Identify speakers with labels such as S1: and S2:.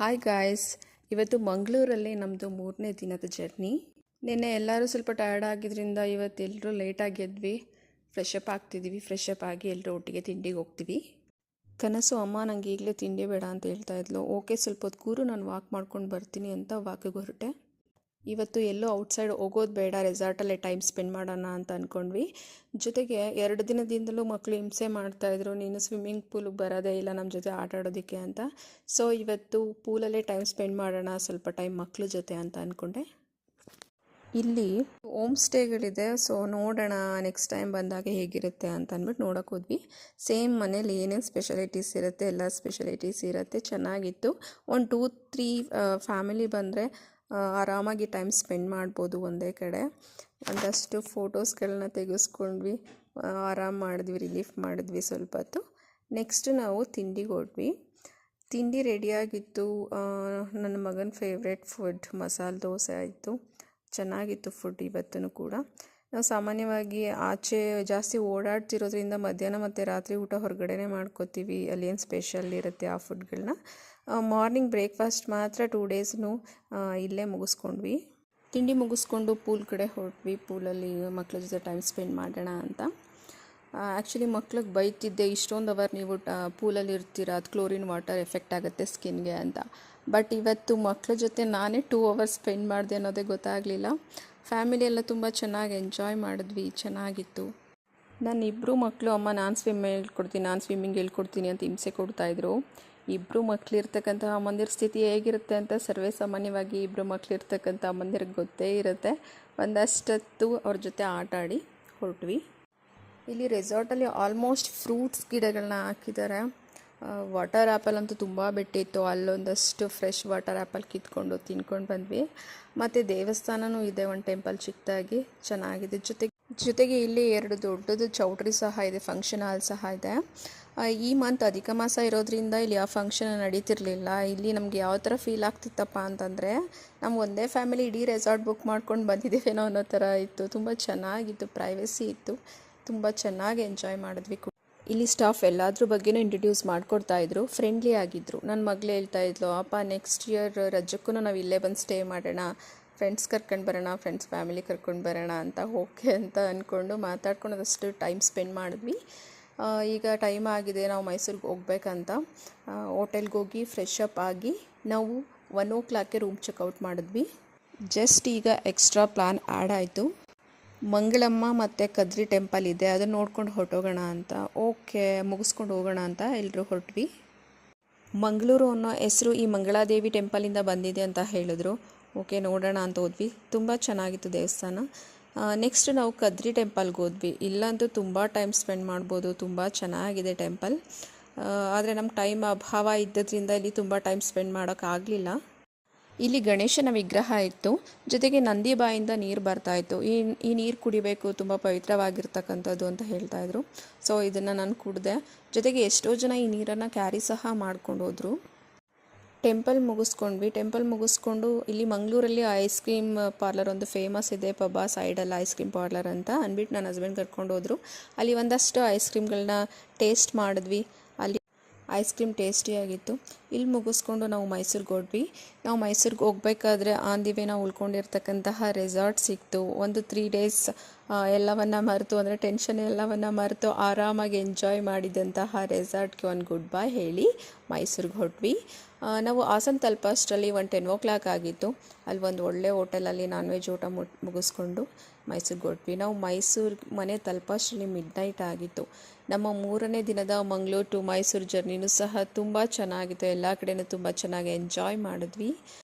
S1: Hi guys, ಇವತ್ತು ಮಂಗಳೂರಲ್ಲಿ ನಮ್ಮದು 3ನೇ ದಿನದ ಜರ್ನಿ. ನಿನ್ನೆ ಎಲ್ಲರೂ ಸ್ವಲ್ಪ ಟಯರ್ಡ್ ಆಗಿದ್ದರಿಂದ ಇವತ್ತು ಎಲ್ಲರೂ ಲೇಟಾಗಿ ಎದ್ವಿ. ಫ್ರೆಶ್ ಅಪ್ ಆಗ್ತಿದ್ದೀವಿ. ಫ್ರೆಶ್ ಅಪ್ ಆಗಿ ಎಲ್ಲರೂ ಒಟ್ಟಿಗೆ ತಿಂಡಿಗೆ ಹೋಗ್ತೀವಿ. ಕನಸು ಅಮ್ಮ ನನಗೆ ಈಗಲೇ ತಿಂಡಿ ಬೇಡ ಅಂತ ಹೇಳ್ತಾ ಇದ್ಲು. ಓಕೆ, ಸ್ವಲ್ಪ ಹೊತ್ತು ಕೂರು, ನಾನು ವಾಕ್ ಮಾಡ್ಕೊಂಡು ಬರ್ತೀನಿ ಅಂತ ವಾಕಿಗೆ ಹೊರಟೆ. ಇವತ್ತು ಎಲ್ಲೋ ಔಟ್ಸೈಡ್ ಹೋಗೋದು ಬೇಡ, ರೆಸಾರ್ಟಲ್ಲೇ ಟೈಮ್ ಸ್ಪೆಂಡ್ ಮಾಡೋಣ ಅಂತ ಅಂದ್ಕೊಂಡ್ವಿ. ಜೊತೆಗೆ 2 ದಿನದಿಂದಲೂ ಮಕ್ಕಳು ಹಿಂಸೆ ಮಾಡ್ತಾಯಿದ್ರು, ನೀನು ಸ್ವಿಮ್ಮಿಂಗ್ ಪೂಲಿಗೆ ಬರೋದೇ ಇಲ್ಲ ನಮ್ಮ ಜೊತೆ ಆಟ ಆಡೋದಕ್ಕೆ ಅಂತ. ಸೊ ಇವತ್ತು ಪೂಲಲ್ಲೇ ಟೈಮ್ ಸ್ಪೆಂಡ್ ಮಾಡೋಣ ಸ್ವಲ್ಪ ಟೈಮ್ ಮಕ್ಕಳ ಜೊತೆ ಅಂತ ಅಂದ್ಕೊಂಡೆ. ಇಲ್ಲಿ ಹೋಮ್ ಸ್ಟೇಗಳಿದೆ, ಸೊ ನೋಡೋಣ ನೆಕ್ಸ್ಟ್ ಟೈಮ್ ಬಂದಾಗ ಹೇಗಿರುತ್ತೆ ಅಂತ ಅಂದ್ಬಿಟ್ಟು ನೋಡೋಕೆ ಹೋದ್ವಿ. ಸೇಮ್ ಮನೇಲಿ ಏನೇನು ಸ್ಪೆಷಾಲಿಟೀಸ್ ಇರುತ್ತೆ ಎಲ್ಲ ಸ್ಪೆಷಾಲಿಟೀಸ್ ಇರುತ್ತೆ. ಚೆನ್ನಾಗಿತ್ತು. ಒಂದು 2-3 ಫ್ಯಾಮಿಲಿ ಬಂದರೆ ಆರಾಮಾಗಿ ಟೈಮ್ ಸ್ಪೆಂಡ್ ಮಾಡ್ಬೋದು ಒಂದೇ ಕಡೆ. ಒಂದಷ್ಟು ಫೋಟೋಸ್ಗಳನ್ನ ತೆಗೆಸ್ಕೊಂಡ್ವಿ, ಆರಾಮ್ ಮಾಡಿದ್ವಿ, ರಿಲೀಫ್ ಮಾಡಿದ್ವಿ ಸ್ವಲ್ಪ ಹೊತ್ತು. ನೆಕ್ಸ್ಟ್ ನಾವು ತಿಂಡಿಗೆ ಹೊರಟ್ವಿ. ತಿಂಡಿ ರೆಡಿಯಾಗಿತ್ತು. ನನ್ನ ಮಗನ ಫೇವ್ರೆಟ್ ಫುಡ್ ಮಸಾಲೆ ದೋಸೆ ಆಯಿತು. ಚೆನ್ನಾಗಿತ್ತು ಫುಡ್ ಇವತ್ತೂ ಕೂಡ. ನಾವು ಸಾಮಾನ್ಯವಾಗಿ ಆಚೆ ಜಾಸ್ತಿ ಓಡಾಡ್ತಿರೋದ್ರಿಂದ ಮಧ್ಯಾಹ್ನ ಮತ್ತು ರಾತ್ರಿ ಊಟ ಹೊರಗಡೆನೇ ಮಾಡ್ಕೋತೀವಿ. ಅಲ್ಲಿ ಏನು ಸ್ಪೆಷಲ್ ಇರುತ್ತೆ ಆ ಫುಡ್ಗಳನ್ನ. ಮಾರ್ನಿಂಗ್ ಬ್ರೇಕ್ಫಾಸ್ಟ್ ಮಾತ್ರ 2 ಡೇಸ್ನು ಇಲ್ಲೇ ಮುಗಿಸ್ಕೊಂಡ್ವಿ. ತಿಂಡಿ ಮುಗಿಸ್ಕೊಂಡು ಪೂಲ್ ಕಡೆ ಹೊರಟ್ವಿ. ಪೂಲಲ್ಲಿ ಮಕ್ಕಳ ಜೊತೆ ಟೈಮ್ ಸ್ಪೆಂಡ್ ಮಾಡೋಣ ಅಂತ. ಆ್ಯಕ್ಚುಲಿ ಮಕ್ಳಿಗೆ ಬೈತಿದ್ದೆ, ಇಷ್ಟೊಂದು ಅವರ್ ನೀವು ಪೂಲಲ್ಲಿ ಇರ್ತೀರ, ಅದು ಕ್ಲೋರಿನ್ ವಾಟರ್ ಎಫೆಕ್ಟ್ ಆಗುತ್ತೆ ಸ್ಕಿನ್ಗೆ ಅಂತ. ಬಟ್ ಇವತ್ತು ಮಕ್ಕಳ ಜೊತೆ ನಾನೇ 2 ಅವರ್ಸ್ ಸ್ಪೆಂಡ್ ಮಾಡಿದೆ ಅನ್ನೋದೇ ಗೊತ್ತಾಗಲಿಲ್ಲ. ಫ್ಯಾಮಿಲಿ ಎಲ್ಲ ತುಂಬ ಚೆನ್ನಾಗಿ ಎಂಜಾಯ್ ಮಾಡಿದ್ವಿ, ಚೆನ್ನಾಗಿತ್ತು. ನನ್ನ ಇಬ್ಬರು ಮಕ್ಕಳು ಅಮ್ಮ ನಾನು ಸ್ವಿಮ್ಮಿಂಗ್ ಹೇಳ್ಕೊಡ್ತೀನಿ ಅಂತ ಹಿಂಸೆ ಕೊಡ್ತಾಯಿದ್ರು. ಇಬ್ಬರು ಮಕ್ಕಳಿರ್ತಕ್ಕಂಥ ಅಮ್ಮಂದಿರ ಸ್ಥಿತಿ ಹೇಗಿರುತ್ತೆ ಅಂತ ಸರ್ವೇ ಸಾಮಾನ್ಯವಾಗಿ ಇಬ್ಬರು ಮಕ್ಕಳಿರ್ತಕ್ಕಂಥ ಅಮ್ಮಂದಿರಿಗೆ ಗೊತ್ತೇ ಇರುತ್ತೆ. ಒಂದಷ್ಟೊತ್ತು ಅವ್ರ ಜೊತೆ ಆಟ ಆಡಿ ಹೊರಟ್ವಿ. ಇಲ್ಲಿ ರೆಸಾರ್ಟಲ್ಲಿ ಆಲ್ಮೋಸ್ಟ್ ಫ್ರೂಟ್ಸ್ ಗಿಡಗಳನ್ನ ಹಾಕಿದ್ದಾರೆ. ವಾಟರ್ ಆ್ಯಪಲ್ ಅಂತೂ ತುಂಬ ಬಿಟ್ಟಿತ್ತು. ಅಲ್ಲೊಂದಷ್ಟು ಫ್ರೆಶ್ ವಾಟರ್ ಆ್ಯಪಲ್ ಕಿತ್ಕೊಂಡು ತಿನ್ಕೊಂಡು ಬಂದ್ವಿ. ಮತ್ತು ದೇವಸ್ಥಾನವೂ ಇದೆ, ಒಂದು ಟೆಂಪಲ್ ಚಿಕ್ಕದಾಗಿ ಚೆನ್ನಾಗಿದೆ. ಜೊತೆಗೆ ಇಲ್ಲಿ 2 ದೊಡ್ಡದು ಚೌಟ್ರಿ ಸಹ ಇದೆ, ಫಂಕ್ಷನ್ ಹಾಲ್ ಸಹ ಇದೆ. ಈ ಮಂತ್ ಅಧಿಕ ಮಾಸ ಇರೋದ್ರಿಂದ ಇಲ್ಲಿ ಯಾವ ಫಂಕ್ಷನ್ ನಡೀತಿರಲಿಲ್ಲ. ಇಲ್ಲಿ ನಮಗೆ ಯಾವ ಥರ ಫೀಲ್ ಆಗ್ತಿತ್ತಪ್ಪ ಅಂತಂದರೆ, ನಮ್ಮ ಒಂದೇ ಫ್ಯಾಮಿಲಿ ಇಡೀ ರೆಸಾರ್ಟ್ ಬುಕ್ ಮಾಡ್ಕೊಂಡು ಬಂದಿದ್ದೇವೇನೋ ಅನ್ನೋ ಥರ ಇತ್ತು. ತುಂಬ ಚೆನ್ನಾಗಿತ್ತು, ಪ್ರೈವಸಿ ಇತ್ತು, ತುಂಬ ಚೆನ್ನಾಗಿ ಎಂಜಾಯ್ ಮಾಡಿದ್ವಿ. ಇಲ್ಲಿ ಸ್ಟಾಫ್ ಎಲ್ಲಾದ್ರ ಬಗ್ಗೆನೂ ಇಂಟ್ರಡ್ಯೂಸ್ ಮಾಡ್ಕೊಡ್ತಾಯಿದ್ರು, ಫ್ರೆಂಡ್ಲಿ ಆಗಿದ್ದರು. ನನ್ನ ಮಗಳು ಹೇಳ್ತಾಯಿದ್ಲು, ಅಪ್ಪ ನೆಕ್ಸ್ಟ್ ಇಯರ್ ರಜಕ್ಕೂ ನಾವು ಇಲ್ಲೇ ಬಂದು ಸ್ಟೇ ಮಾಡೋಣ, ಫ್ರೆಂಡ್ಸ್ ಕರ್ಕೊಂಡು ಬರೋಣ, ಫ್ರೆಂಡ್ಸ್ ಫ್ಯಾಮಿಲಿ ಕರ್ಕೊಂಡು ಬರೋಣ ಅಂತ. ಓಕೆ ಅಂತ ಅಂದ್ಕೊಂಡು ಮಾತಾಡ್ಕೊಂಡದಷ್ಟು ಟೈಮ್ ಸ್ಪೆಂಡ್ ಮಾಡಿದ್ವಿ. ಈಗ ಟೈಮ್ ಆಗಿದೆ, ನಾವು ಮೈಸೂರಿಗೆ ಹೋಗ್ಬೇಕಂತ. ಹೋಟೆಲ್ಗೆ ಹೋಗಿ ಫ್ರೆಶ್ ಅಪ್ ಆಗಿ ನಾವು 1 o'clockಗೆ ರೂಮ್ ಚೆಕ್ಔಟ್ ಮಾಡಿದ್ವಿ. ಜಸ್ಟ್ ಈಗ ಎಕ್ಸ್ಟ್ರಾ ಪ್ಲ್ಯಾನ್ ಆ್ಯಡ್ ಆಯಿತು. ಮಂಗಳಮ್ಮ ಮತ್ತು ಕದ್ರಿ ಟೆಂಪಲ್ ಇದೆ, ಅದನ್ನು ನೋಡ್ಕೊಂಡು ಹೊರಟೋಗೋಣ ಅಂತ. ಓಕೆ, ಮುಗಿಸ್ಕೊಂಡು ಹೋಗೋಣ ಅಂತ ಎಲ್ಲರೂ ಹೊರಟ್ವಿ. ಮಂಗಳೂರು ಅನ್ನೋ ಹೆಸರು ಈ ಮಂಗಳಾದೇವಿ ಟೆಂಪಲಿಂದ ಬಂದಿದೆ ಅಂತ ಹೇಳಿದ್ರು. ಓಕೆ, ನೋಡೋಣ ಅಂತ ಹೋದ್ವಿ. ತುಂಬ ಚೆನ್ನಾಗಿತ್ತು ದೇವಸ್ಥಾನ. ನೆಕ್ಸ್ಟ್ ನಾವು ಕದ್ರಿ ಟೆಂಪಲ್ಗೆ ಹೋದ್ವಿ. ಇಲ್ಲಂತೂ ತುಂಬ ಟೈಮ್ ಸ್ಪೆಂಡ್ ಮಾಡ್ಬೋದು, ತುಂಬ ಚೆನ್ನಾಗಿದೆ ಟೆಂಪಲ್. ಆದರೆ ನಮ್ಮ ಟೈಮ್ ಅಭಾವ ಇದ್ದದ್ರಿಂದ ಇಲ್ಲಿ ತುಂಬ ಟೈಮ್ ಸ್ಪೆಂಡ್ ಮಾಡೋಕ್ಕಾಗಲಿಲ್ಲ. ಇಲ್ಲಿ ಗಣೇಶನ ವಿಗ್ರಹ ಇತ್ತು, ಜೊತೆಗೆ ನಂದಿ ಬಾಯಿಂದ ನೀರು ಬರ್ತಾಯಿತ್ತು. ಈ ನೀರು ಕುಡಿಬೇಕು, ತುಂಬ ಪವಿತ್ರವಾಗಿರ್ತಕ್ಕಂಥದ್ದು ಅಂತ ಹೇಳ್ತಾಯಿದ್ರು. ಸೊ ಇದನ್ನು ನಾನು ಕುಡಿದೆ. ಜೊತೆಗೆ ಎಷ್ಟೋ ಜನ ಈ ನೀರನ್ನು ಕ್ಯಾರಿ ಸಹ ಮಾಡ್ಕೊಂಡು ಹೋದರು. ಟೆಂಪಲ್ ಮುಗಿಸ್ಕೊಂಡು ಇಲ್ಲಿ ಮಂಗಳೂರಲ್ಲಿ ಐಸ್ ಕ್ರೀಮ್ ಪಾರ್ಲರ್ ಒಂದು ಫೇಮಸ್ ಇದೆ, ಪಬ್ಬಾ ಸೈಡಲ್ಲಿ ಐಸ್ ಕ್ರೀಮ್ ಪಾರ್ಲರ್ ಅಂತ ಅಂದ್ಬಿಟ್ಟು ನನ್ನ ಹಸ್ಬೆಂಡ್ ಕರ್ಕೊಂಡು ಹೋದರು. ಅಲ್ಲಿ ಒಂದಷ್ಟು ಐಸ್ ಕ್ರೀಮ್ಗಳನ್ನ ಟೇಸ್ಟ್ ಮಾಡಿದ್ವಿ. ಅಲ್ಲಿ ಐಸ್ ಕ್ರೀಮ್ ಟೇಸ್ಟಿಯಾಗಿತ್ತು. ಇಲ್ಲಿ ಮುಗಿಸ್ಕೊಂಡು ನಾವು ಮೈಸೂರಿಗೆ ಹೋದ್ವಿ. ನಾವು ಮೈಸೂರಿಗೆ ಹೋಗ್ಬೇಕಾದ್ರೆ ಆನ್ ದಿ ವೇ ನಾವು ಉಳ್ಕೊಂಡಿರ್ತಕ್ಕಂತಹ ರೆಸಾರ್ಟ್ ಸಿಕ್ತು. ಒಂದು 3 ಡೇಸ್ ಎಲ್ಲವನ್ನ ಮರೆತು, ಅಂದರೆ ಟೆನ್ಷನ್ ಎಲ್ಲವನ್ನ ಮರೆತು ಆರಾಮಾಗಿ ಎಂಜಾಯ್ ಮಾಡಿದಂತಹ ರೆಸಾರ್ಟ್ಗೆ ಒಂದು ಗುಡ್ ಬೈ ಹೇಳಿ ಮೈಸೂರಿಗೆ ಹೊರಟ್ವಿ. ನಾವು ಹಾಸನ ತಲುಪೋಷ್ಟರಲ್ಲಿ ಒಂದು 10 o'clock ಆಗಿತ್ತು. ಅಲ್ಲಿ ಒಂದು ಒಳ್ಳೆ ಹೋಟೆಲಲ್ಲಿ ನಾನ್ ವೆಜ್ ಊಟ ಮುಗಿಸ್ಕೊಂಡು ಮೈಸೂರಿಗೆ ಹೊರಟ್ವಿ. ನಾವು ಮೈಸೂರು ಮನೆ ತಲುಪೋಷ್ಟರಲ್ಲಿ ಮಿಡ್ನೈಟ್ ಆಗಿತ್ತು. ನಮ್ಮ 3ನೇ ದಿನದ ಮಂಗಳೂರು ಟು ಮೈಸೂರು ಜರ್ನಿನೂ ಸಹ ತುಂಬ ಚೆನ್ನಾಗಿತ್ತು. ಎಲ್ಲ ಕಡೆಯೂ ತುಂಬ ಚೆನ್ನಾಗಿ ಎಂಜಾಯ್ ಮಾಡಿದ್ವಿ.